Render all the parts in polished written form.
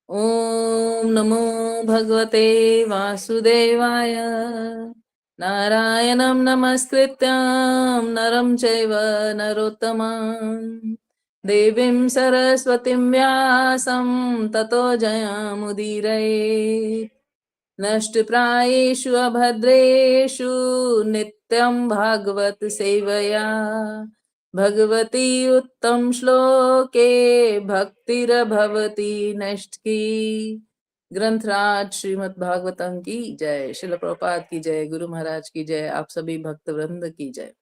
ओम नमो भगवते वासुदेवाय। नारायणं नमस्कृत्यं नरं चैव नरोत्तमं देवीं सरस्वतीं व्यासं ततो जयमुदीरये। नष्टप्रायेषु अभद्रेषु नित्यं भागवत सेवया भगवती उत्तम श्लोके भक्तिरभवती नष्ट की। ग्रंथराज श्रीमद् भागवतम की जय। शिल प्रभुपाद की जय। गुरु महाराज की जय। आप सभी भक्त वृंद की जय।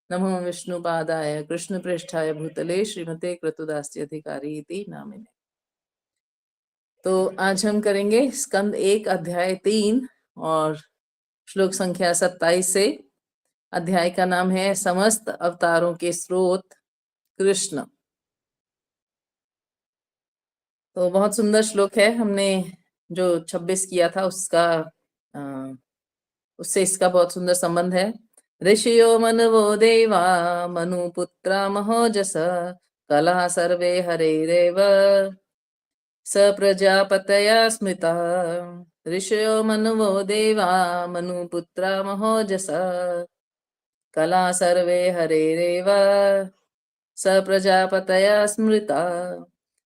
नमो विष्णु पादाय कृष्ण पृष्ठाय भूतले श्रीमते कृतदास्य अधिकारी इति नामिने। तो आज हम करेंगे स्कंद 1 अध्याय 3 और श्लोक संख्या 27 से। अध्याय का नाम है समस्त अवतारों के स्रोत कृष्ण। तो बहुत सुंदर श्लोक है। हमने जो 26 किया था उससे इसका बहुत सुंदर संबंध है। ऋषियो मनवो देवा मनुपुत्रा महोजस कला सर्वे हरेरेव स प्रजापतया स्मृता। ऋषयो मनवो देवा मनुपुत्रा महोजस कला सर्वे हरेरेव स प्रजापतया स्मृता।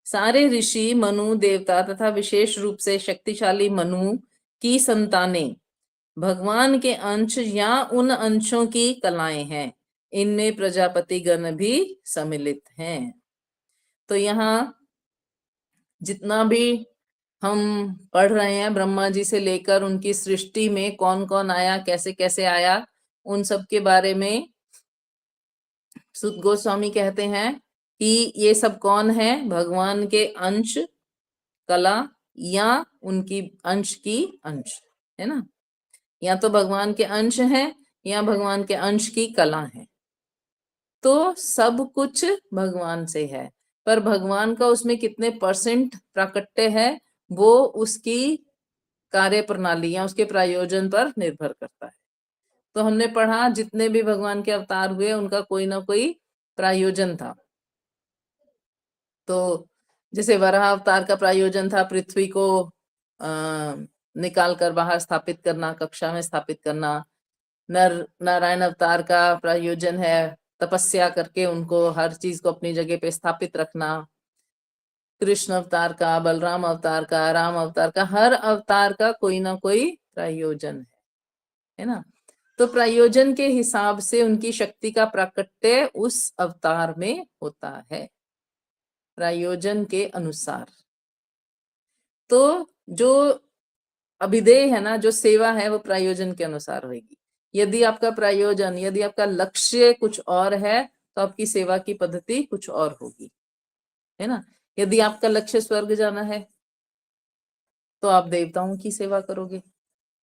सारे ऋषि मनु देवता तथा विशेष रूप से शक्तिशाली मनु की संतानें भगवान के अंश या उन अंशों की कलाएं हैं। इनमें प्रजापति गण भी सम्मिलित हैं। तो यहाँ जितना भी हम पढ़ रहे हैं ब्रह्मा जी से लेकर उनकी सृष्टि में कौन कौन आया, कैसे कैसे आया, उन सब के बारे में सुत गोस्वामी कहते हैं कि ये सब कौन है? भगवान के अंश, कला या उनकी अंश की अंश, है ना। या तो भगवान के अंश है या भगवान के अंश की कला है। तो सब कुछ भगवान से है, पर भगवान का उसमें कितने परसेंट प्राकट्य है वो उसकी कार्य प्रणाली या उसके प्रयोजन पर निर्भर करता है। तो हमने पढ़ा जितने भी भगवान के अवतार हुए उनका कोई ना कोई प्रयोजन था। तो जैसे वराह अवतार का प्रयोजन था पृथ्वी को निकाल कर बाहर स्थापित करना, कक्षा में स्थापित करना। नारायण अवतार का प्रयोजन है तपस्या करके उनको हर चीज को अपनी जगह पे स्थापित रखना। कृष्ण अवतार का, बलराम अवतार का, राम अवतार का, हर अवतार का कोई ना कोई प्रयोजन है ना। तो प्रयोजन के हिसाब से उनकी शक्ति का प्राकट्य उस अवतार में होता है, प्रयोजन के अनुसार। तो जो अभिधेय है ना, जो सेवा है वो प्रयोजन के अनुसार होगी। यदि आपका प्रयोजन, यदि आपका लक्ष्य कुछ और है तो आपकी सेवा की पद्धति कुछ और होगी, है ना। यदि आपका लक्ष्य स्वर्ग जाना है तो आप देवताओं की सेवा करोगे,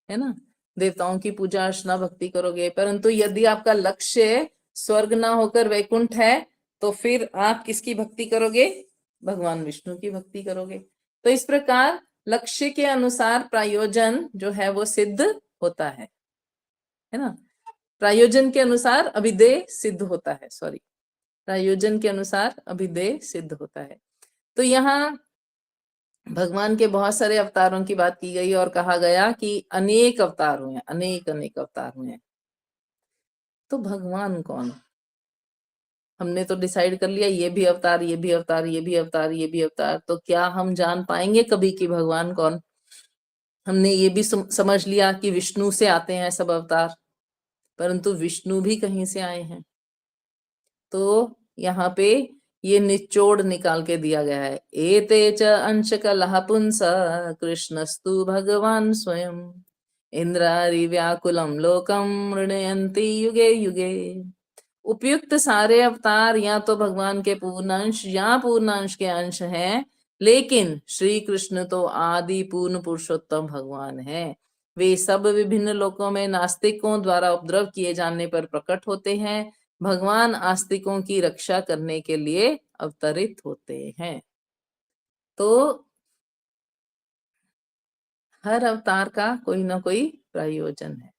है ना, देवताओं की पूजा अर्चना भक्ति करोगे। परंतु यदि आपका लक्ष्य स्वर्ग ना होकर वैकुंठ है तो फिर आप किसकी भक्ति करोगे? भगवान विष्णु की भक्ति करोगे। तो इस प्रकार लक्ष्य के अनुसार प्रयोजन जो है वो सिद्ध होता है ना। प्रयोजन के अनुसार अभिधेय सिद्ध होता है, सॉरी, प्रयोजन के अनुसार अभिधेय सिद्ध होता है। तो यहाँ भगवान के बहुत सारे अवतारों की बात की गई और कहा गया कि अनेक अवतार हुए हैं, अनेक अनेक अवतार हुए हैं। तो भगवान कौन? हमने तो डिसाइड कर लिया ये भी अवतार, ये भी अवतार, ये भी अवतार, ये भी अवतार। तो क्या हम जान पाएंगे कभी कि भगवान कौन? हमने ये भी समझ लिया कि विष्णु से आते हैं सब अवतार, परंतु विष्णु भी कहीं से आए हैं। तो यहाँ पे ये निचोड़ निकाल के दिया गया है। एते च अंश कलह पुंस कृष्णस्तु भगवान स्वयं इंद्रारि व्याकुलम लोकम मृणयन्ति युगे युगे। उपयुक्त सारे अवतार या तो भगवान के पूर्णांश या पूर्णांश के अंश हैं, लेकिन श्री कृष्ण तो आदि पूर्ण पुरुषोत्तम भगवान है। वे सब विभिन्न लोकों में नास्तिकों द्वारा उपद्रव किए जाने पर प्रकट होते हैं। भगवान आस्तिकों की रक्षा करने के लिए अवतरित होते हैं। तो हर अवतार का कोई ना कोई प्रयोजन है।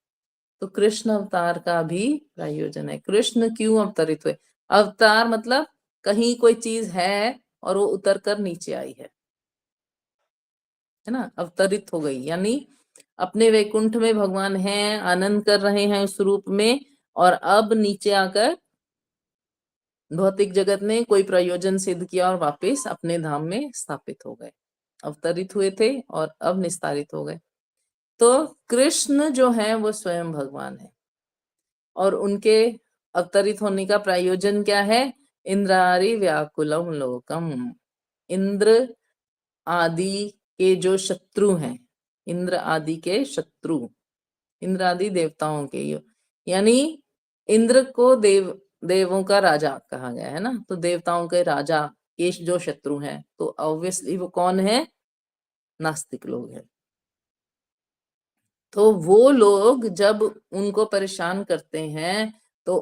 तो कृष्ण अवतार का भी प्रयोजन है। कृष्ण क्यों अवतरित हुए? अवतार मतलब कहीं कोई चीज है और वो उतर कर नीचे आई है। है ना, अवतरित हो गई, यानी अपने वैकुंठ में भगवान हैं, आनंद कर रहे हैं उस रूप में, और अब नीचे आकर भौतिक जगत में कोई प्रयोजन सिद्ध किया और वापस अपने धाम में स्थापित हो गए। अवतरित हुए थे और अब निस्तारित हो गए। तो कृष्ण जो है वो स्वयं भगवान है, और उनके अवतरित होने का प्रयोजन क्या है? इंद्रारी व्याकुलम लोकम। इंद्र आदि के जो शत्रु हैं, इंद्र आदि के शत्रु, इंद्र आदि देवताओं के, यानी इंद्र को देवों का राजा कहा गया है ना, तो देवताओं के राजा के जो शत्रु हैं, तो ऑब्वियसली वो कौन है? नास्तिक लोग हैं। तो वो लोग जब उनको परेशान करते हैं, तो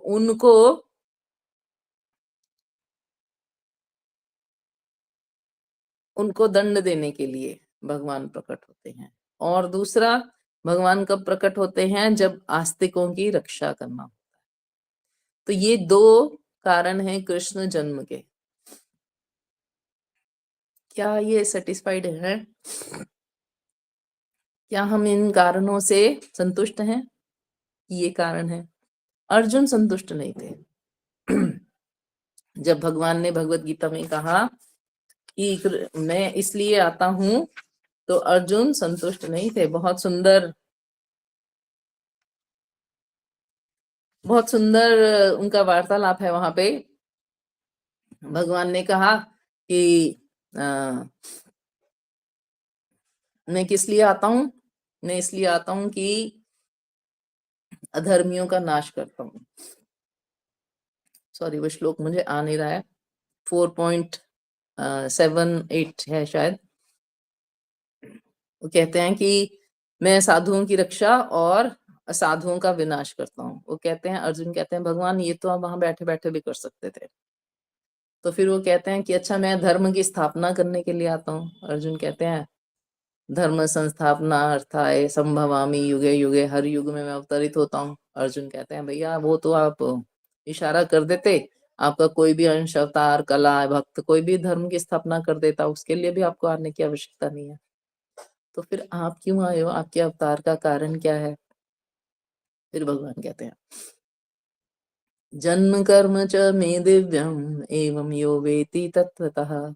उनको दंड देने के लिए भगवान प्रकट होते हैं। और दूसरा, भगवान कब प्रकट होते हैं? जब आस्तिकों की रक्षा करना होता है। तो ये दो कारण हैं कृष्ण जन्म के। क्या ये सेटिस्फाइड है? क्या हम इन कारणों से संतुष्ट हैं? ये कारण है। अर्जुन संतुष्ट नहीं थे। जब भगवान ने भगवत गीता में कहा कि मैं इसलिए आता हूं, तो अर्जुन संतुष्ट नहीं थे। बहुत सुंदर उनका वार्तालाप है वहां पे। भगवान ने कहा कि मैं किस लिए आता हूं? मैं इसलिए आता हूं कि अधर्मियों का नाश करता हूं। सॉरी, वो श्लोक मुझे आ नहीं रहा है, 4.78 है शायद। वो कहते हैं कि मैं साधुओं की रक्षा और असाधुओं का विनाश करता हूँ। वो कहते हैं, अर्जुन कहते हैं, भगवान ये तो आप वहां बैठे बैठे भी कर सकते थे। तो फिर वो कहते हैं कि अच्छा, मैं धर्म की स्थापना करने के लिए आता हूँ। अर्जुन कहते हैं, धर्म संस्थापना अर्थाय संभवामी युगे युगे, हर युग में मैं अवतरित होता हूँ। अर्जुन कहते हैं, भैया वो तो आप इशारा कर देते, आपका कोई भी अंश, अवतार, कला, भक्त कोई भी धर्म की स्थापना कर देता, उसके लिए भी आपको आने की आवश्यकता नहीं है। तो फिर आप क्यों आए हो? आपके अवतार का कारण क्या है? फिर भगवान कहते हैं, जन्म कर्म च मे दिव्यम एवं यो वेति तत्वतः।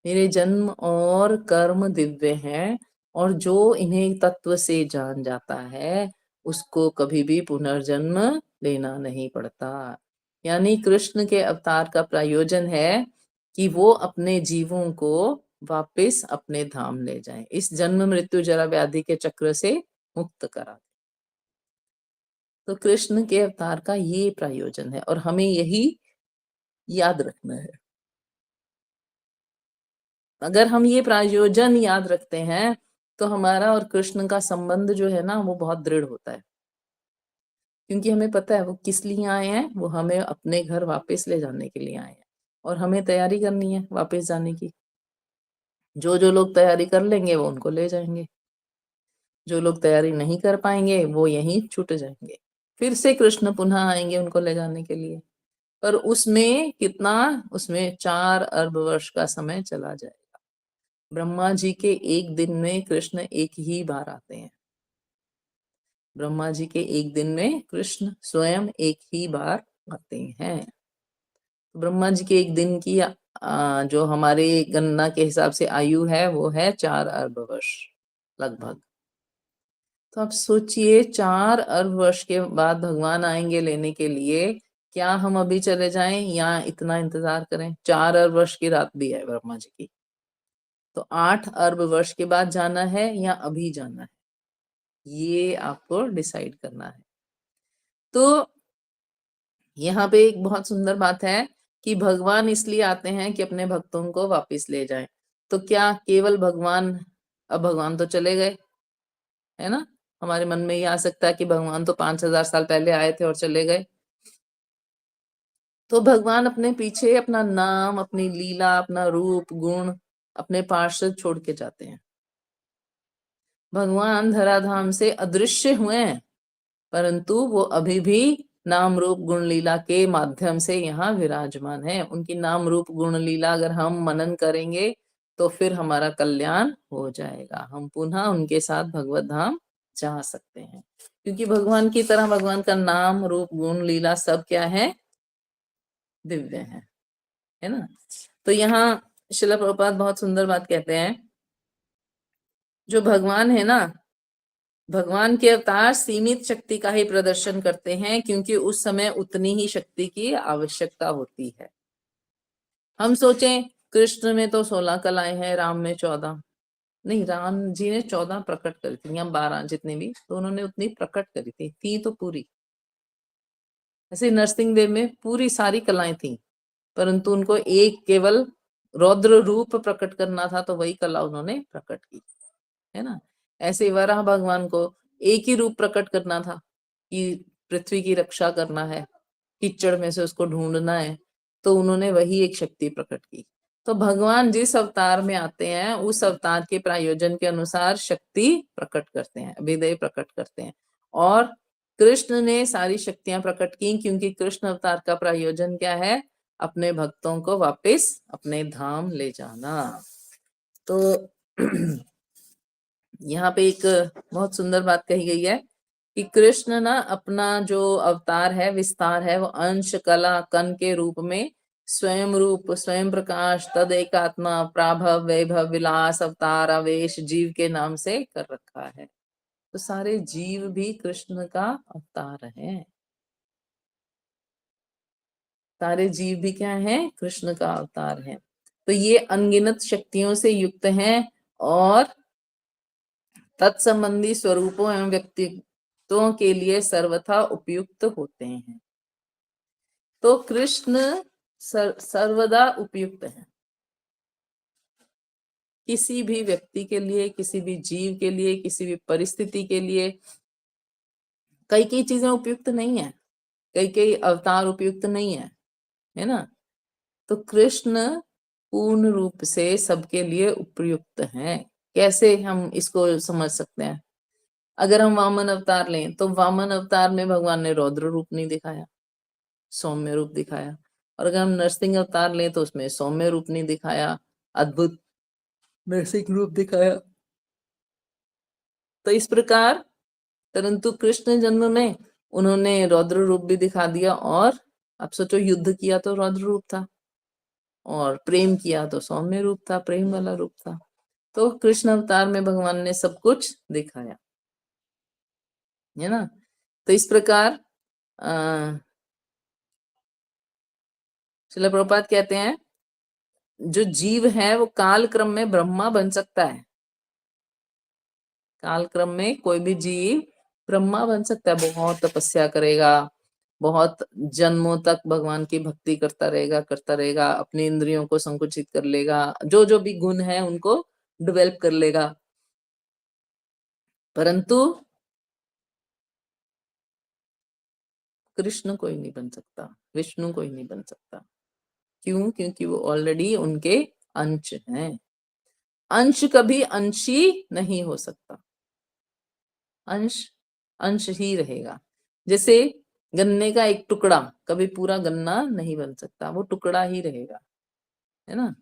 मेरे जन्म और कर्म दिव्य हैं, और जो इन्हें तत्व से जान जाता है उसको कभी भी पुनर्जन्म लेना नहीं पड़ता। यानी कृष्ण के अवतार का प्रयोजन है कि वो अपने जीवों को वापस अपने धाम ले जाएं, इस जन्म मृत्यु जरा व्याधि के चक्र से मुक्त करा दें। तो कृष्ण के अवतार का ये प्रयोजन है, और हमें यही याद रखना है। अगर हम ये प्रयोजन याद रखते हैं, तो हमारा और कृष्ण का संबंध जो है ना, वो बहुत दृढ़ होता है। क्योंकि हमें पता है वो किस लिए आए हैं। वो हमें अपने घर वापस ले जाने के लिए आए हैं, और हमें तैयारी करनी है वापस जाने की। जो जो लोग तैयारी कर लेंगे वो उनको ले जाएंगे, जो लोग तैयारी नहीं कर पाएंगे वो यहीं छूट जाएंगे। फिर से कृष्ण पुनः आएंगे उनको ले जाने के लिए, पर उसमें कितना? उसमें 4 अरब वर्ष का समय चला जाएगा। ब्रह्मा जी के एक दिन में कृष्ण एक ही बार आते हैं। ब्रह्मा जी के एक दिन में कृष्ण स्वयं एक ही बार आते हैं। ब्रह्मा जी के एक दिन की जो हमारे गणना के हिसाब से आयु है, वो है 4 अरब वर्ष लगभग। तो आप सोचिए, 4 अरब वर्ष के बाद भगवान आएंगे लेने के लिए। क्या हम अभी चले जाएं या इतना इंतजार करें? 4 अरब वर्ष की रात भी है ब्रह्मा जी की। तो 8 अरब वर्ष के बाद जाना है या अभी जाना है, ये आपको डिसाइड करना है। तो यहाँ पे एक बहुत सुंदर बात है कि भगवान इसलिए आते हैं कि अपने भक्तों को वापस ले जाएं। तो क्या केवल भगवान, अब भगवान तो चले गए, है ना? हमारे मन में ये आ सकता है कि भगवान तो 5000 साल पहले आए थे और चले गए। तो भगवान अपने पीछे अपना नाम, अपनी लीला, अपना रूप, गुण, अपने पार्षद छोड़ के जाते हैं। भगवान धराधाम से अदृश्य हुए हैं, परंतु वो अभी भी नाम रूप गुण लीला के माध्यम से यहाँ विराजमान है। उनकी नाम रूप गुण लीला अगर हम मनन करेंगे तो फिर हमारा कल्याण हो जाएगा, हम पुनः उनके साथ भगवत धाम जा सकते हैं। क्योंकि भगवान की तरह भगवान का नाम रूप गुण लीला सब क्या है, दिव्य है ना। तो यहाँ श्रील प्रभुपाद बहुत सुंदर बात कहते हैं, जो भगवान है ना, भगवान के अवतार सीमित शक्ति का ही प्रदर्शन करते हैं, क्योंकि उस समय उतनी ही शक्ति की आवश्यकता होती है। हम सोचें कृष्ण में तो 16 कलाएं हैं, राम में 14, नहीं, राम जी ने 14 प्रकट करी थी या 12 जितनी भी, तो उन्होंने उतनी प्रकट करी थी तो पूरी। ऐसे नरसिंह देव में पूरी सारी कलाएं थी, परंतु उनको एक केवल रौद्र रूप प्रकट करना था, तो वही कला उन्होंने प्रकट की, है ना। ऐसे वराह भगवान को एक ही रूप प्रकट करना था कि पृथ्वी की रक्षा करना है, कीचड़ में से उसको ढूंढना है, तो उन्होंने वही एक शक्ति प्रकट की। तो भगवान जिस अवतार में आते हैं उस अवतार के प्रायोजन के अनुसार शक्ति प्रकट करते हैं, विदय प्रकट करते हैं। और कृष्ण ने सारी शक्तियां प्रकट की, क्योंकि कृष्ण अवतार का प्रायोजन क्या है, अपने भक्तों को वापस अपने धाम ले जाना। तो यहाँ पे एक बहुत सुंदर बात कही गई है कि कृष्ण ना अपना जो अवतार है, विस्तार है, वो अंश कला कण के रूप में स्वयं रूप, स्वयं प्रकाश, तद एकात्मा, प्राभव, वैभव, विलास, अवतार, आवेश, जीव के नाम से कर रखा है। तो सारे जीव भी कृष्ण का अवतार है, सारे जीव भी क्या है, कृष्ण का अवतार है। तो ये अनगिनत शक्तियों से युक्त हैं और तत्संबंधी स्वरूपों एवं व्यक्तित्वों के लिए सर्वथा उपयुक्त होते हैं। तो कृष्ण सर्वदा उपयुक्त है, किसी भी व्यक्ति के लिए, किसी भी जीव के लिए, किसी भी परिस्थिति के लिए। कई कई चीजें उपयुक्त नहीं है, कई कई अवतार उपयुक्त नहीं है ना। तो कृष्ण पूर्ण रूप से सबके लिए उपयुक्त हैं। कैसे हम इसको समझ सकते हैं? अगर हम वामन अवतार लें तो वामन अवतार में भगवान ने रौद्र रूप नहीं दिखाया, सौम्य रूप दिखाया। और अगर हम नरसिंह अवतार लें तो उसमें सौम्य रूप नहीं दिखाया, अद्भुत नरसिंह रूप दिखाया। तो इस प्रकार, परंतु कृष्ण जन्म में उन्होंने रौद्र रूप भी दिखा दिया। और अब सोचो, युद्ध किया तो रौद्र रूप था, और प्रेम किया तो सौम्य रूप था, प्रेम वाला रूप था। तो कृष्ण अवतार में भगवान ने सब कुछ दिखाया, है ना। तो इस प्रकार श्रील प्रभुपाद कहते हैं, जो जीव है वो काल क्रम में ब्रह्मा बन सकता है। काल क्रम में कोई भी जीव ब्रह्मा बन सकता है, बहुत तपस्या करेगा, बहुत जन्मों तक भगवान की भक्ति करता रहेगा, अपनी इंद्रियों को संकुचित कर लेगा, जो जो भी गुण है उनको डेवलप कर लेगा। परंतु कृष्ण कोई नहीं बन सकता, विष्णु कोई नहीं बन सकता। क्यों? क्योंकि वो ऑलरेडी उनके अंश हैं। अंश कभी अंशी नहीं हो सकता, अंश अंश ही रहेगा। जैसे गन्ने का एक टुकड़ा कभी पूरा गन्ना नहीं बन सकता, वो टुकड़ा ही रहेगा, है ना।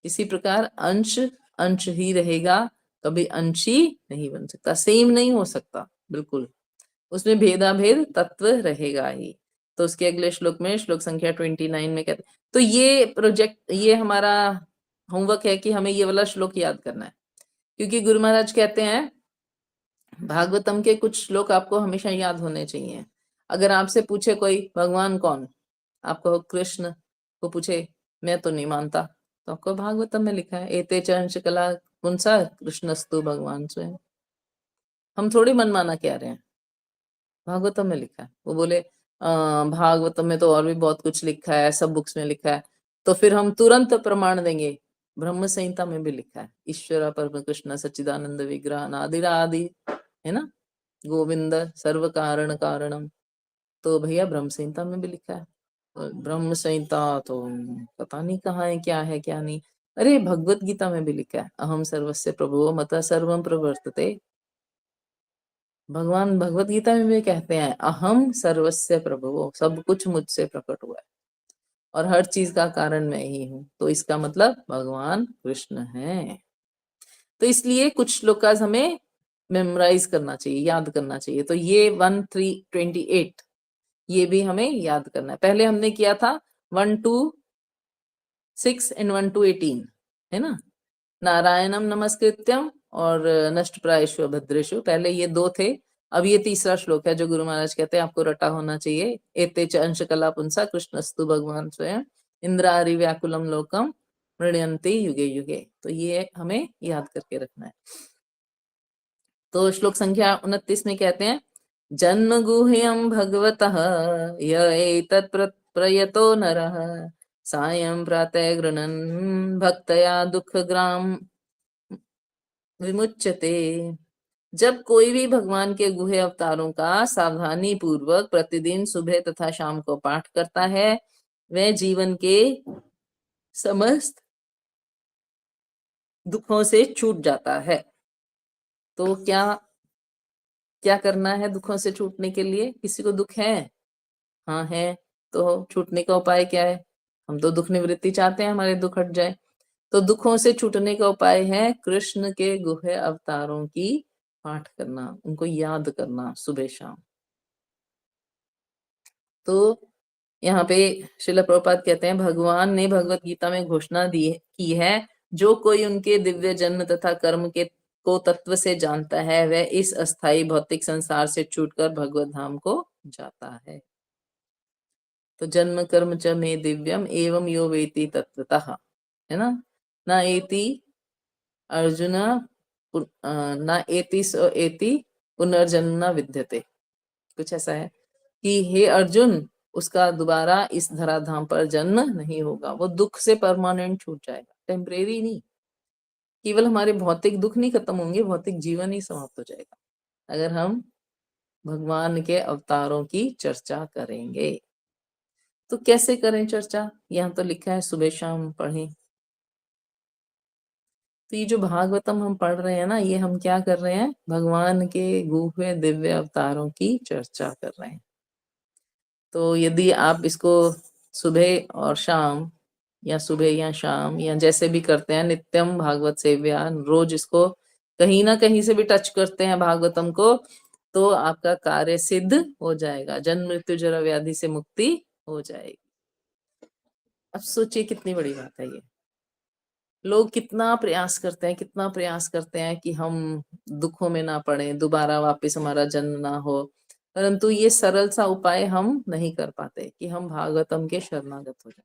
इसी प्रकार अंश अंश ही रहेगा, कभी अंशी नहीं बन सकता, सेम नहीं हो सकता बिल्कुल, उसमें भेदाभेद तत्व रहेगा ही। तो उसके अगले श्लोक में, श्लोक संख्या 29 में कहते, तो ये प्रोजेक्ट, ये हमारा होमवर्क है कि हमें ये वाला श्लोक याद करना है। क्योंकि गुरु महाराज कहते हैं भागवतम के कुछ श्लोक आपको हमेशा याद होने चाहिए। अगर आपसे पूछे कोई भगवान कौन, आपको कृष्ण को पूछे, मैं तो नहीं मानता, तो आपको भागवतम में लिखा है एते चंश कला पुंसा कृष्णस्तु भगवान स्वयं। हम थोड़ी मनमाना कह रहे हैं, भागवतम में लिखा है। वो बोले भागवतम में तो और भी बहुत कुछ लिखा है, सब बुक्स में लिखा है, तो फिर हम तुरंत प्रमाण देंगे, ब्रह्म संहिता में भी लिखा है ईश्वर परम कृष्ण सच्चिदानंद विग्रह आदि, है ना, गोविंद सर्व कारण कारणम। तो भैया ब्रह्म संहिता में भी लिखा है। ब्रह्म संहिता तो पता नहीं कहाँ है, क्या है क्या नहीं। अरे भगवत गीता में भी लिखा है, अहम सर्वस्य प्रभुः मतः सर्वम प्रवर्तते। भगवान भगवत गीता में भी कहते हैं अहम सर्वस्य प्रभुः, सब कुछ मुझसे प्रकट हुआ है। और हर चीज का कारण मैं ही हूँ, तो इसका मतलब भगवान कृष्ण है। तो इसलिए कुछ श्लोकास हमें मेमोराइज करना चाहिए, याद करना चाहिए। तो ये 1-3-28 ये भी हमें याद करना है। पहले हमने किया था 1-2-6 एंड 1-18, है ना, नारायणम नमस्कृत्यम और नष्ट प्रायेषु भद्रेषु, पहले ये दो थे। अब ये तीसरा श्लोक है जो गुरु महाराज कहते हैं आपको रटा होना चाहिए। एते च अंश कला पुंसा कृष्णस्तु भगवान स्वयं इंद्रारि व्याकुलम लोकम मृण्यन्ति युगे युगे। तो ये हमें याद करके रखना है। तो श्लोक संख्या 29 में कहते हैं, जन्म गुह्यम भगवतः य एतत् प्रयतो नरः सायं प्रातः गृह्णन् भक्तया दुःखग्राम विमुच्यते। जब कोई भी भगवान के गुह्य अवतारों का सावधानी पूर्वक प्रतिदिन सुबह तथा शाम को पाठ करता है, वह जीवन के समस्त दुखों से छूट जाता है। तो क्या क्या करना है दुखों से छूटने के लिए? किसी को दुख है? हाँ है। तो छूटने का उपाय क्या है? हम तो दुख निवृत्ति चाहते हैं, हमारे दुख हट जाए। तो दुखों से छूटने का उपाय है कृष्ण के गुह्य अवतारों की पाठ करना, उनको याद करना सुबह शाम। तो यहाँ पे श्रील प्रभुपाद कहते हैं, भगवान ने भगवत गीता में घोषणा दी की है, जो कोई उनके दिव्य जन्म तथा कर्म के को तत्व से जानता है, वह इस अस्थाई भौतिक संसार से छूटकर भगवत धाम को जाता है। तो जन्म कर्म च मे दिव्यम एवं यो वेति तत्वतः, है ना, ना एति अर्जुन ना एति सो एति पुनर्जन्म न विद्यते। कुछ ऐसा है कि हे अर्जुन, उसका दोबारा इस धराधाम पर जन्म नहीं होगा, वो दुख से परमानेंट छूट जाएगा, टेम्परेरी नहीं। केवल हमारे भौतिक दुख नहीं खत्म होंगे, भौतिक जीवन ही समाप्त हो जाएगा अगर हम भगवान के अवतारों की चर्चा करेंगे। तो कैसे करें चर्चा? यहाँ तो लिखा है सुबह शाम पढ़ें। तो ये जो भागवतम हम पढ़ रहे हैं ना, ये हम क्या कर रहे हैं? भगवान के गुह्य दिव्य अवतारों की चर्चा कर रहे हैं। तो यदि आप इसको सुबह और शाम या सुबह या शाम या जैसे भी करते हैं, नित्यम भागवत सेव्या, रोज इसको कहीं ना कहीं से भी टच करते हैं भागवतम को, तो आपका कार्य सिद्ध हो जाएगा, जन्म मृत्यु जरा व्याधि से मुक्ति हो जाएगी। अब सोचिए कितनी बड़ी बात है ये। लोग कितना प्रयास करते हैं, कितना प्रयास करते हैं कि हम दुखों में ना पड़े, दोबारा वापस हमारा जन्म ना हो, परंतु ये सरल सा उपाय हम नहीं कर पाते कि हम भागवतम के शरणागत हो जाए,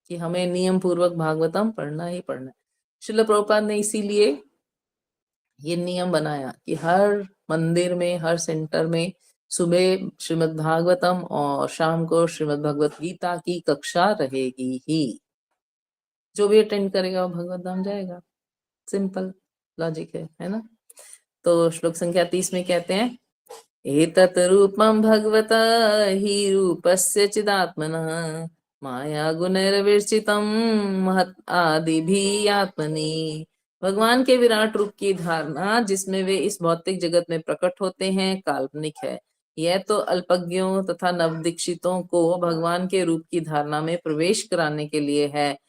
कि हमें नियम पूर्वक भागवतम पढ़ना ही पढ़ना है। श्रील प्रभुपाद ने इसीलिए ये नियम बनाया कि हर मंदिर में, हर सेंटर में सुबह श्रीमद् भागवतम और शाम को श्रीमद् भगवत गीता की कक्षा रहेगी ही। जो भी अटेंड करेगा वो भगवत धाम जाएगा। सिंपल लॉजिक है ना। तो श्लोक संख्या 30 में कहते हैं, एतत् रूपम भगवत ही रूपस्य चिदात्मनः माया गुणैर्विर्चितम महत् आदि भी आत्मनि। भगवान के विराट रूप की धारणा जिसमें वे इस भौतिक जगत में प्रकट होते हैं काल्पनिक है। यह तो अल्पज्ञों तथा नवदीक्षितों को भगवान के रूप की धारणा में प्रवेश कराने के लिए है,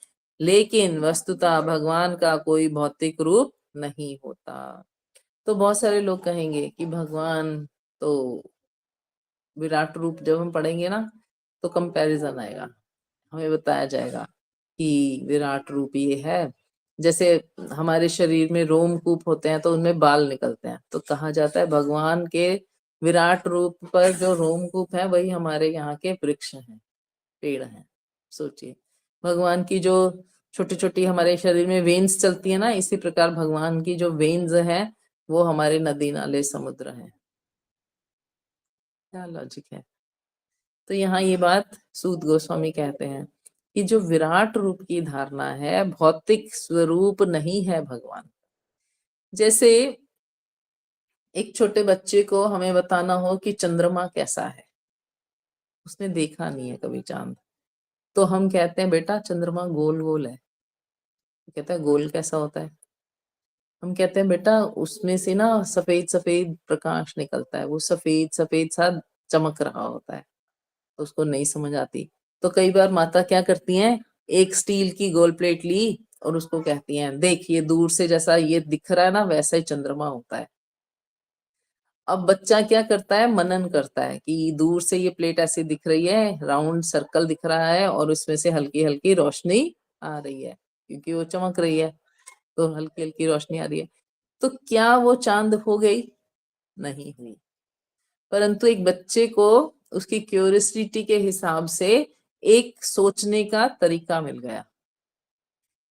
लेकिन वस्तुतः भगवान का कोई भौतिक रूप नहीं होता। तो बहुत सारे लोग कहेंगे कि भगवान तो विराट रूप, जब हम पढ़ेंगे ना तो कंपैरिजन आएगा, हमें बताया जाएगा कि विराट रूप ये है। जैसे हमारे शरीर में रोमकूप होते हैं तो उनमें बाल निकलते हैं, तो कहा जाता है भगवान के विराट रूप पर जो रोमकूप है वही हमारे यहाँ के वृक्ष हैं, पेड़ हैं। सोचिए, भगवान की जो छोटी छोटी हमारे शरीर में वेन्स चलती है ना, इसी प्रकार भगवान की जो वेन्स है वो हमारे नदी नाले समुद्र हैं। क्या लॉजिक है। तो यहाँ ये बात सूत गोस्वामी कहते हैं कि जो विराट रूप की धारणा है, भौतिक स्वरूप नहीं है भगवान। जैसे एक छोटे बच्चे को हमें बताना हो कि चंद्रमा कैसा है, उसने देखा नहीं है कभी चांद, तो हम कहते हैं बेटा चंद्रमा गोल गोल है। कहता है गोल कैसा होता है? हम कहते हैं बेटा उसमें से ना सफेद सफेद प्रकाश निकलता है, वो सफेद सफेद सा चमक रहा होता है। तो उसको नहीं समझ आती। तो कई बार माता क्या करती हैं, एक स्टील की गोल प्लेट ली और उसको कहती हैं, देख ये दूर से जैसा ये दिख रहा है ना, वैसा ही चंद्रमा होता है। अब बच्चा क्या करता है, मनन करता है कि दूर से ये प्लेट ऐसी दिख रही है, राउंड सर्कल दिख रहा है और उसमें से हल्की हल्की रोशनी आ रही है, क्योंकि वो चमक रही है तो हल्की हल्की रोशनी आ रही है। तो क्या वो चांद हो गई? नहीं हुई। परंतु एक बच्चे को उसकी क्यूरियोसिटी के हिसाब से एक सोचने का तरीका मिल गया।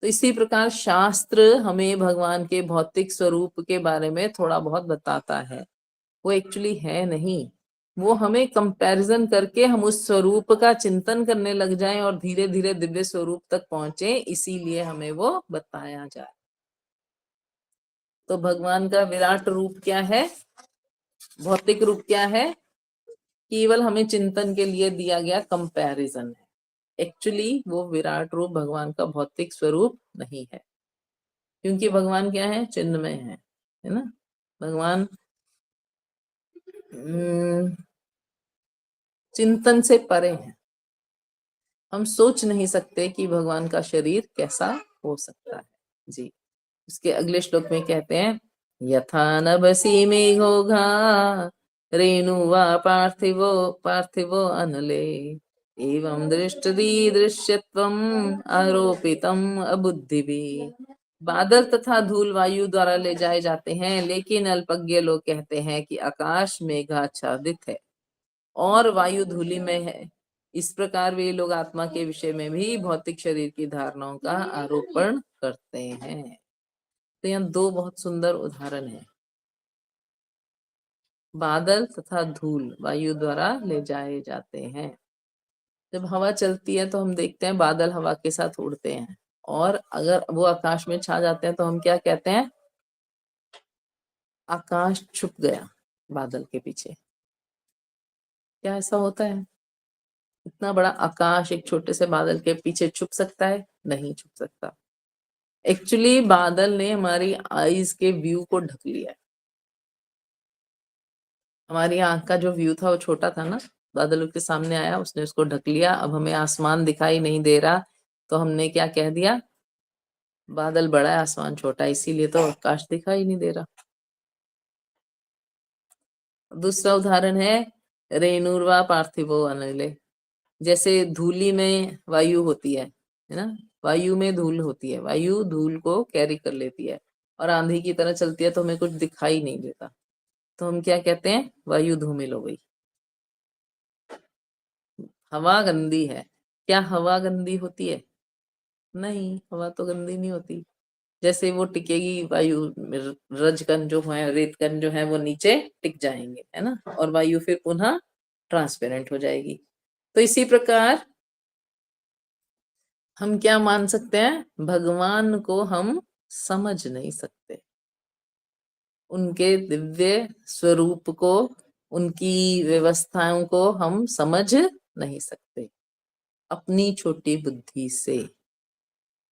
तो इसी प्रकार शास्त्र हमें भगवान के भौतिक स्वरूप के बारे में थोड़ा बहुत बताता है, वो एक्चुअली है नहीं। वो हमें कंपैरिजन करके हम उस स्वरूप का चिंतन करने लग जाएं और धीरे धीरे दिव्य स्वरूप तक पहुंचे, इसीलिए हमें वो बताया जाए। तो भगवान का विराट रूप क्या है, भौतिक रूप क्या है, केवल हमें चिंतन के लिए दिया गया कंपैरिजन है। एक्चुअली वो विराट रूप भगवान का भौतिक स्वरूप नहीं है, क्योंकि भगवान क्या है, चिन्मय है ना। भगवान चिंतन से परे हैं। हम सोच नहीं सकते कि भगवान का शरीर कैसा हो सकता है। जी, इसके अगले श्लोक में कहते हैं, यथा नभसी में घोघा रेणु वा पार्थिवो पार्थिवो अनले एवं दृष्टि दृश्यत्वम आरोपितम अबुद्धिभी। बादल तथा धूल वायु द्वारा ले जाए जाते हैं, लेकिन अल्पज्ञ लोग कहते हैं कि आकाश मेघाच्छादित है और वायु धूलि में है। इस प्रकार वे लोग आत्मा के विषय में भी भौतिक शरीर की धारणाओं का आरोपण करते हैं। तो यहाँ दो बहुत सुंदर उदाहरण हैं, बादल तथा धूल वायु द्वारा ले जाए जाते हैं। जब हवा चलती है तो हम देखते हैं बादल हवा के साथ उड़ते हैं, और अगर वो आकाश में छा जाते हैं तो हम क्या कहते हैं, आकाश छुप गया बादल के पीछे। क्या ऐसा होता है? इतना बड़ा आकाश एक छोटे से बादल के पीछे छुप सकता है? नहीं छुप सकता। एक्चुअली बादल ने हमारी आईज के व्यू को ढक लिया है। हमारी आंख का जो व्यू था वो छोटा था ना, बादलों के सामने आया, उसने उसको ढक लिया। अब हमें आसमान दिखाई नहीं दे रहा, तो हमने क्या कह दिया, बादल बड़ा है आसमान छोटा है, इसीलिए तो आकाश दिखाई नहीं दे रहा। दूसरा उदाहरण है रेणुर्वा पार्थिवो अनिले। जैसे धूली में वायु होती है ना, वायु में धूल होती है, वायु धूल को कैरी कर लेती है और आंधी की तरह चलती है तो हमें कुछ दिखाई नहीं देता, तो हम क्या कहते हैं, वायु धूमिल हो गई। हवा गंदी है, क्या हवा गंदी होती है? नहीं, हवा तो गंदी नहीं होती। जैसे वो टिकेगी वायु, रजकण जो है, रेतकण जो है वो नीचे टिक जाएंगे, है ना, और वायु फिर पुनः ट्रांसपेरेंट हो जाएगी। तो इसी प्रकार हम क्या मान सकते हैं, भगवान को हम समझ नहीं सकते, उनके दिव्य स्वरूप को, उनकी व्यवस्थाओं को हम समझ नहीं सकते अपनी छोटी बुद्धि से।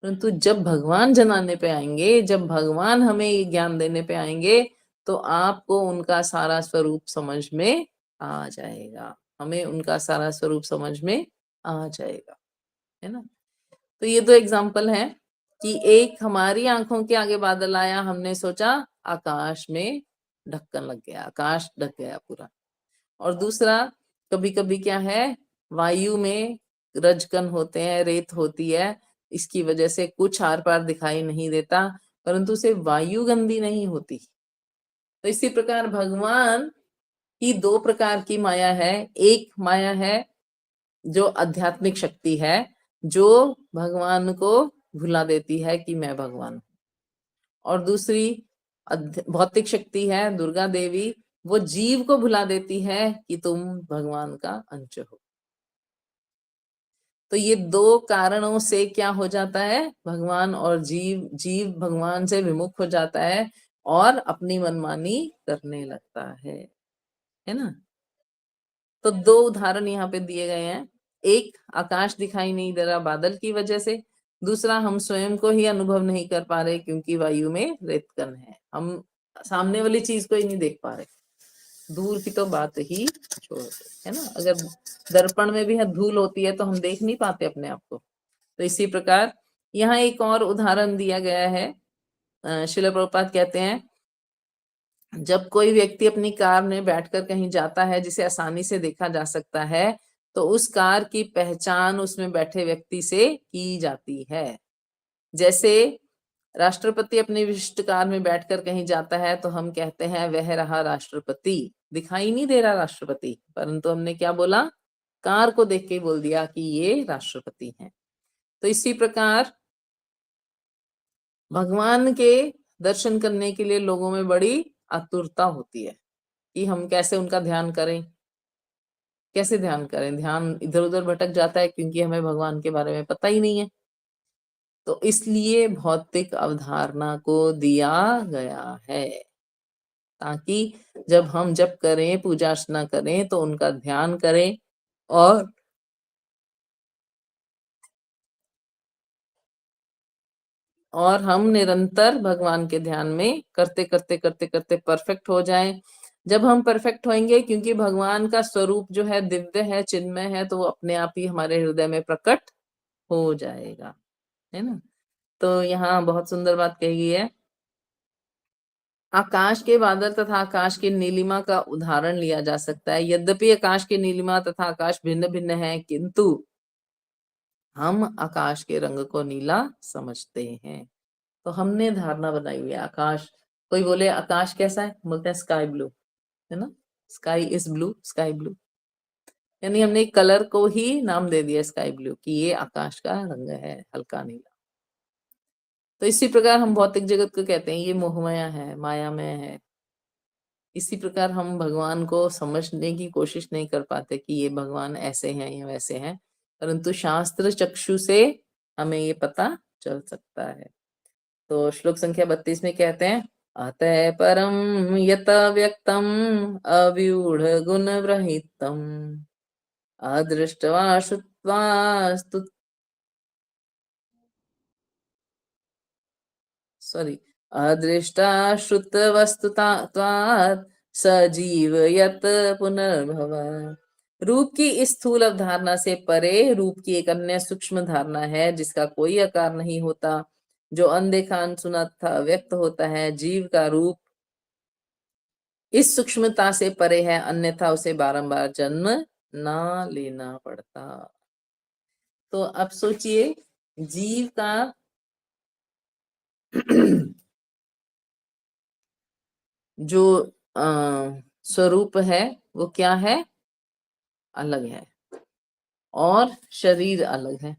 परंतु जब भगवान जनाने पे आएंगे, जब भगवान हमें ये ज्ञान देने पे आएंगे, तो आपको उनका सारा स्वरूप समझ में आ जाएगा, हमें उनका सारा स्वरूप समझ में आ जाएगा, है ना। तो ये दो एग्जाम्पल हैं कि एक हमारी आंखों के आगे बादल आया, हमने सोचा आकाश में ढक्कन लग गया, आकाश ढक गया पूरा। और दूसरा, कभी कभी क्या है, वायु में रजकण होते हैं, रेत होती है, इसकी वजह से कुछ आर पार दिखाई नहीं देता, परंतु उसे वायु गंदी नहीं होती। तो इसी प्रकार भगवान की दो प्रकार की माया है। एक माया है जो आध्यात्मिक शक्ति है, जो भगवान को भुला देती है कि मैं भगवान हूं, और दूसरी भौतिक शक्ति है दुर्गा देवी, वो जीव को भुला देती है कि तुम भगवान का अंश हो। तो ये दो कारणों से क्या हो जाता है, भगवान और जीव, जीव भगवान से विमुख हो जाता है और अपनी मनमानी करने लगता है ना। तो दो उदाहरण यहाँ पे दिए गए हैं, एक आकाश दिखाई नहीं दे रहा बादल की वजह से, दूसरा हम स्वयं को ही अनुभव नहीं कर पा रहे क्योंकि वायु में रेतकण है, हम सामने वाली चीज को ही नहीं देख पा रहे। धूल की तो बात ही छोड़ दो, है ना। अगर दर्पण में भी धूल होती है तो हम देख नहीं पाते अपने आप को। तो इसी प्रकार यहाँ एक और उदाहरण दिया गया है। श्रील प्रभुपाद कहते हैं, जब कोई व्यक्ति अपनी कार में बैठकर कहीं जाता है जिसे आसानी से देखा जा सकता है, तो उस कार की पहचान उसमें बैठे व्यक्ति से की जाती है। जैसे राष्ट्रपति अपनी विशिष्ट कार में बैठकर कहीं जाता है तो हम कहते हैं वह रहा राष्ट्रपति। दिखाई नहीं दे रहा राष्ट्रपति, परंतु हमने क्या बोला, कार को देख के ही बोल दिया कि ये राष्ट्रपति हैं। तो इसी प्रकार भगवान के दर्शन करने के लिए लोगों में बड़ी आतुरता होती है कि हम कैसे उनका ध्यान करें। कैसे ध्यान करें, ध्यान इधर उधर भटक जाता है क्योंकि हमें भगवान के बारे में पता ही नहीं है। तो इसलिए भौतिक अवधारणा को दिया गया है, ताकि जब हम जप करें, पूजा अर्चना करें तो उनका ध्यान करें और हम निरंतर भगवान के ध्यान में करते करते करते करते परफेक्ट हो जाएं। जब हम परफेक्ट होंगे, क्योंकि भगवान का स्वरूप जो है दिव्य है, चिन्मय है, तो वो अपने आप ही हमारे हृदय में प्रकट हो जाएगा, है ना। तो यहाँ बहुत सुंदर बात कही गई है। आकाश के बादल तथा आकाश की नीलिमा का उदाहरण लिया जा सकता है। यद्यपि आकाश की नीलिमा तथा आकाश भिन्न भिन्न है, किंतु हम आकाश के रंग को नीला समझते हैं। तो हमने धारणा बनाई हुई है आकाश, कोई बोले आकाश कैसा है, बोलते हैं स्काई ब्लू, है ना। Sky is blue, sky blue, यानी हमने एक कलर को ही नाम दे दिया स्काई ब्लू कि ये आकाश का रंग है, हल्का नीला। तो इसी प्रकार हम भौतिक जगत को कहते हैं ये मोहमया है, मायामय है। इसी प्रकार हम भगवान को समझने की कोशिश नहीं कर पाते कि ये भगवान ऐसे हैं या वैसे हैं, परंतु शास्त्र चक्षु से हमें ये पता चल सकता है। तो श्लोक संख्या 32 में कहते हैं, अतः परम यत व्यक्तम अव्यूढ़ गुण व्रहितम अदृष्टवा श्रुत्वा अदृष्टा श्रुत वस्तुत्वात् सजीव यत पुनर्भव। रूप की इस स्थूल अवधारणा से परे रूप की एक अन्य सूक्ष्म धारणा है जिसका कोई आकार नहीं होता, जो अनदेखा अनसुना तथा व्यक्त होता है। जीव का रूप इस सूक्ष्मता से परे है, अन्यथा उसे बारंबार जन्म ना लेना पड़ता। तो अब सोचिए, जीव का जो स्वरूप है वो क्या है, अलग है, और शरीर अलग है।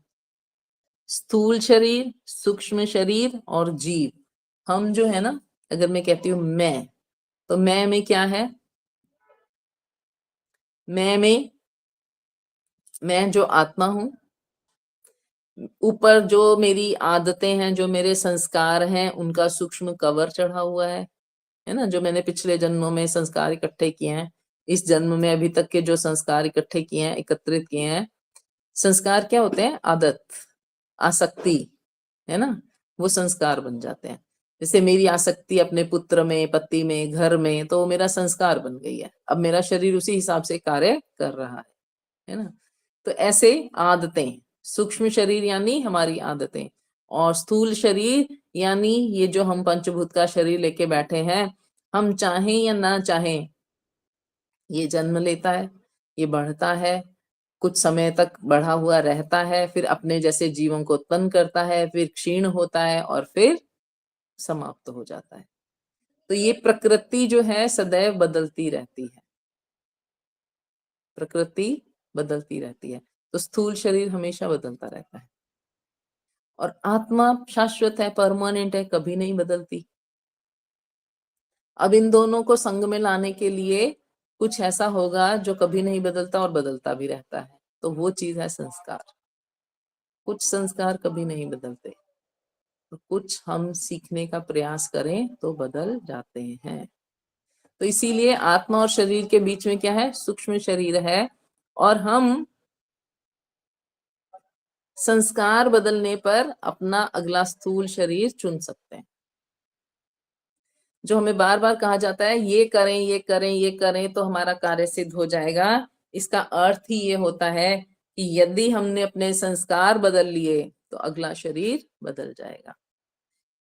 स्थूल शरीर, सूक्ष्म शरीर और जीव। हम जो है ना, अगर मैं कहती हूँ मैं, तो मैं में क्या है, मैं जो आत्मा हूं, ऊपर जो मेरी आदतें हैं, जो मेरे संस्कार हैं, उनका सूक्ष्म कवर चढ़ा हुआ है ना। जो मैंने पिछले जन्मों में संस्कार इकट्ठे किए हैं, इस जन्म में अभी तक के जो संस्कार इकट्ठे किए हैं, एकत्रित किए हैं। संस्कार क्या होते हैं, आदत, आसक्ति, है ना, वो संस्कार बन जाते हैं। जैसे मेरी आसक्ति अपने पुत्र में, पति में, घर में, तो मेरा संस्कार बन गई है। अब मेरा शरीर उसी हिसाब से कार्य कर रहा है ना। तो ऐसे आदतें, सूक्ष्म शरीर यानी हमारी आदतें, और स्थूल शरीर यानी ये जो हम पंचभूत का शरीर लेके बैठे हैं, हम चाहें या ना चाहें ये जन्म लेता है, ये बढ़ता है, कुछ समय तक बढ़ा हुआ रहता है, फिर अपने जैसे जीवों को उत्पन्न करता है, फिर क्षीण होता है और फिर समाप्त हो जाता है। तो ये प्रकृति जो है सदैव बदलती रहती है, प्रकृति बदलती रहती है। तो स्थूल शरीर हमेशा बदलता रहता है, और आत्मा शाश्वत है, परमानेंट है, कभी नहीं बदलती। अब इन दोनों को संग में लाने के लिए कुछ ऐसा होगा जो कभी नहीं बदलता और बदलता भी रहता है, तो वो चीज है संस्कार। कुछ संस्कार कभी नहीं बदलते, तो कुछ हम सीखने का प्रयास करें तो बदल जाते हैं। तो इसीलिए आत्मा और शरीर के बीच में क्या है, सूक्ष्म शरीर है, और हम संस्कार बदलने पर अपना अगला स्थूल शरीर चुन सकते हैं। जो हमें बार बार कहा जाता है ये करें ये करें ये करें तो हमारा कार्य सिद्ध हो जाएगा, इसका अर्थ ही ये होता है कि यदि हमने अपने संस्कार बदल लिए तो अगला शरीर बदल जाएगा।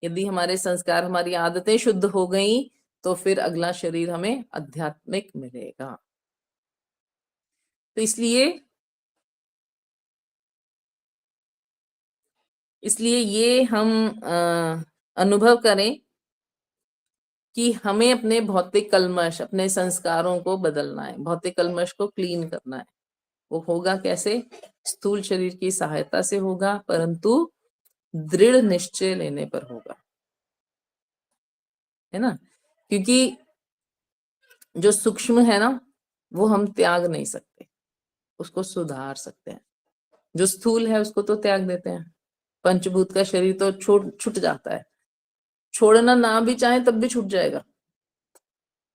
यदि हमारे संस्कार, हमारी आदतें शुद्ध हो गई तो फिर अगला शरीर हमें आध्यात्मिक मिलेगा। तो इसलिए ये हम अनुभव करें कि हमें अपने भौतिक कल्मश, अपने संस्कारों को बदलना है, भौतिक कल्मश को क्लीन करना है। वो होगा कैसे? स्थूल शरीर की सहायता से होगा, परंतु दृढ़ निश्चय लेने पर होगा, है ना? क्योंकि जो सूक्ष्म है ना, वो हम त्याग नहीं सकते, उसको सुधार सकते हैं। जो स्थूल है उसको तो त्याग देते हैं, पंचभूत का शरीर तो छूट जाता है, छोड़ना ना भी चाहे तब भी छूट जाएगा,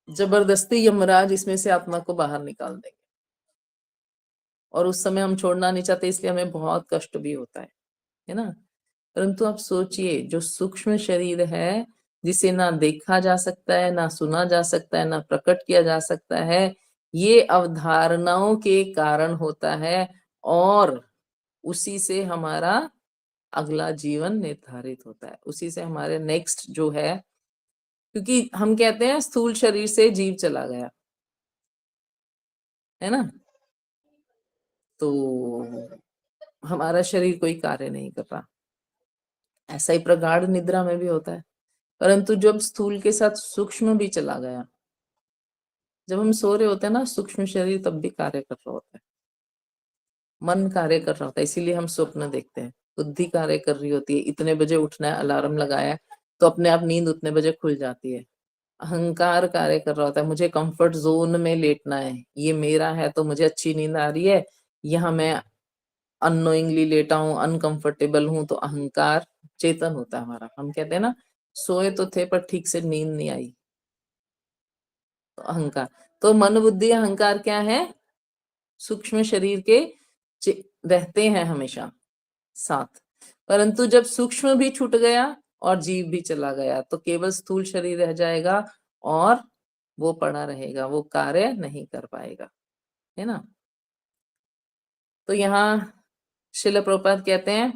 जबरदस्ती यमराज इसमें से आत्मा को बाहर निकाल देंगे, और उस समय हम छोड़ना नहीं चाहते, इसलिए हमें बहुत कष्ट भी होता है ना? परंतु आप सोचिए, जो सूक्ष्म शरीर है, जिसे ना देखा जा सकता है, ना सुना जा सकता है, ना प्रकट किया जा सकता है, ये अवधारणाओं के कारण होता है, और उसी से हमारा अगला जीवन निर्धारित होता है, उसी से हमारे नेक्स्ट जो है, क्योंकि हम कहते हैं स्थूल शरीर से जीव चला गया, है ना? तो हमारा शरीर कोई कार्य नहीं कर रहा। ऐसा ही प्रगाढ़ निद्रा में भी होता है, परंतु जब स्थूल के साथ सूक्ष्म भी चला गया, जब हम सो रहे होते हैं ना, सूक्ष्म शरीर तब भी कार्य कर रहा होता है, मन कार्य कर रहा होता है, इसीलिए हम स्वप्न देखते हैं। बुद्धि कार्य कर रही होती है, इतने बजे उठना है, अलार्म लगाया तो अपने आप नींद उतने बजे खुल जाती है। अहंकार कार्य कर रहा होता है, मुझे कंफर्ट जोन में लेटना है, ये मेरा है तो मुझे अच्छी नींद आ रही है, यहाँ मैं अननोइंगली लेटा हूँ, अनकंफर्टेबल हूँ, तो अहंकार चेतन होता है हमारा। हम कहते हैं ना, सोए तो थे पर ठीक से नींद नहीं आई, तो अहंकार। तो मन बुद्धि अहंकार क्या है? सूक्ष्म शरीर के रहते हैं हमेशा साथ, परंतु जब सूक्ष्म भी छूट गया और जीव भी चला गया तो केवल स्थूल शरीर रह जाएगा, और वो पड़ा रहेगा, वो कार्य नहीं कर पाएगा, है ना? तो यहाँ श्रील प्रभुपाद कहते हैं,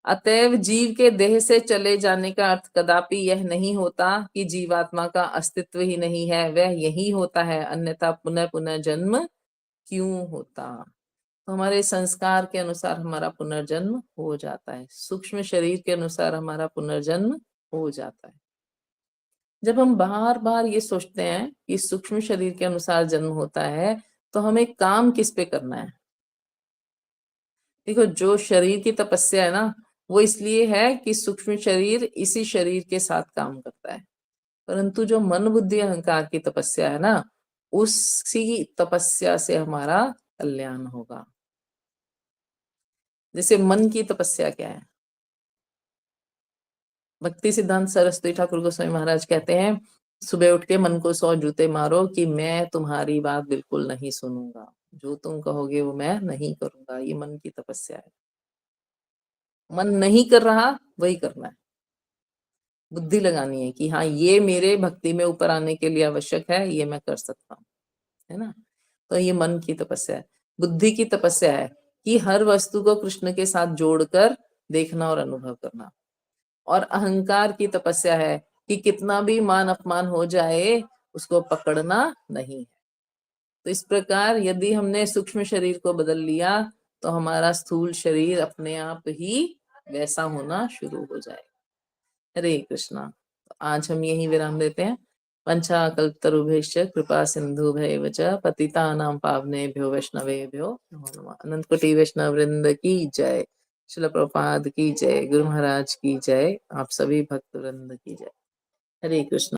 अतएव जीव के देह से चले जाने का अर्थ कदापि यह नहीं होता कि जीवात्मा का अस्तित्व ही नहीं है, वह यही होता है, अन्यथा पुनः पुनः जन्म क्यों होता? तो हमारे संस्कार के अनुसार हमारा पुनर्जन्म हो जाता है, सूक्ष्म शरीर के अनुसार हमारा पुनर्जन्म हो जाता है। जब हम बार बार ये सोचते हैं कि सूक्ष्म शरीर के अनुसार जन्म होता है, तो हमें काम किस पे करना है? देखो, जो शरीर की तपस्या है ना, वो इसलिए है कि सूक्ष्म शरीर इसी शरीर के साथ काम करता है, परंतु जो मन बुद्धि अहंकार की तपस्या है ना, उसी तपस्या से हमारा कल्याण होगा। जैसे मन की तपस्या क्या है? भक्ति सिद्धांत सरस्वती ठाकुर गोस्वामी महाराज कहते हैं, सुबह उठ के मन को 100 जूते मारो कि मैं तुम्हारी बात बिल्कुल नहीं सुनूंगा, जो तुम कहोगे वो मैं नहीं करूंगा। ये मन की तपस्या है। मन नहीं कर रहा, वही करना है, बुद्धि लगानी है कि हाँ, ये मेरे भक्ति में ऊपर आने के लिए आवश्यक है, ये मैं कर सकता हूँ, है ना? तो ये मन की तपस्या है। बुद्धि की तपस्या है कि हर वस्तु को कृष्ण के साथ जोड़कर देखना और अनुभव करना। और अहंकार की तपस्या है कि कितना भी मान अपमान हो जाए, उसको पकड़ना नहीं है। तो इस प्रकार यदि हमने सूक्ष्म शरीर को बदल लिया तो हमारा स्थूल शरीर अपने आप ही वैसा होना शुरू हो जाए। हरे कृष्णा। तो आज हम यही विराम देते हैं। पंचाकल्पतरुभ्यश्च कृपा सिंधुभ्यैव च पतितानां पावनेभ्यो वैष्णवेभ्यो नमो नमः। अनंत कोटि वैष्णव वृंद की जय। श्रील प्रभुपाद की जय। गुरु महाराज की जय। आप सभी भक्त वृंद की जय। हरे कृष्ण।